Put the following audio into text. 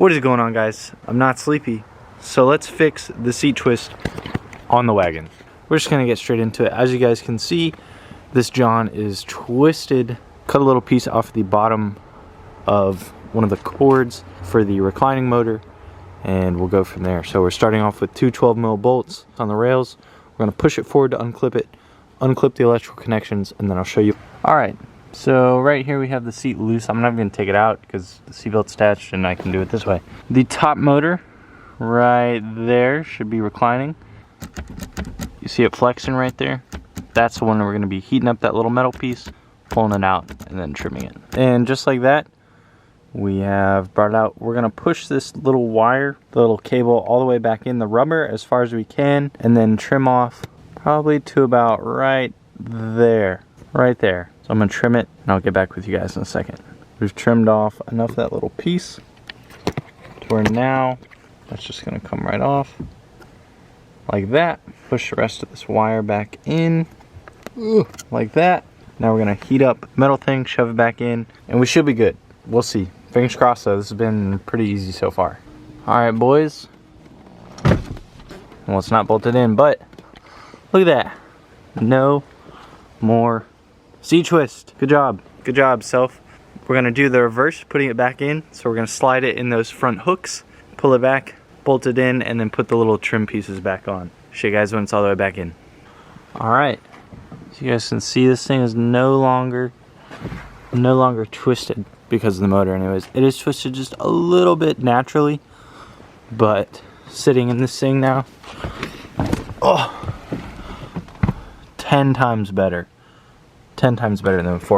What is going on, guys? I'm not sleepy, so let's fix the seat twist on the wagon. We're just gonna get straight into it. As you guys can see, this John is twisted. Cut a little piece off the bottom of one of the cords for the reclining motor, and we'll go from there. So we're starting off with two 12mm bolts on the rails. We're gonna push it forward to unclip it, unclip the electrical connections, and then I'll show you. All right, so right here we have the seat loose. I'm not even gonna take it out because the seatbelt's attached and I can do it this way. The top motor right there should be reclining. You see it flexing right there? That's the one that we're gonna be heating up that little metal piece, pulling it out, and then trimming it. And just like that, we have brought it out. We're gonna push this little wire, the little cable, all the way back in the rubber as far as we can, and then trim off probably to about right there. Right there. So I'm gonna trim it, and I'll get back with you guys in a second. We've trimmed off enough of that little piece to where now that's just gonna come right off like that. Push the rest of this wire back in like that. Now we're gonna heat up metal thing, shove it back in, and we should be good. We'll see. Fingers crossed though. This has been pretty easy so far. All right, boys. Well, it's not bolted in, but look at that. No more seat twist. Good job. Good job, self. We're gonna do the reverse, putting it back in. So we're gonna slide it in those front hooks, pull it back, bolt it in, and then put the little trim pieces back on. Show you guys when it's all the way back in. All right. So you guys can see this thing is no longer twisted because of the motor anyways. It is twisted just a little bit naturally, but sitting in this thing now, 10 times better. 10 times better than before.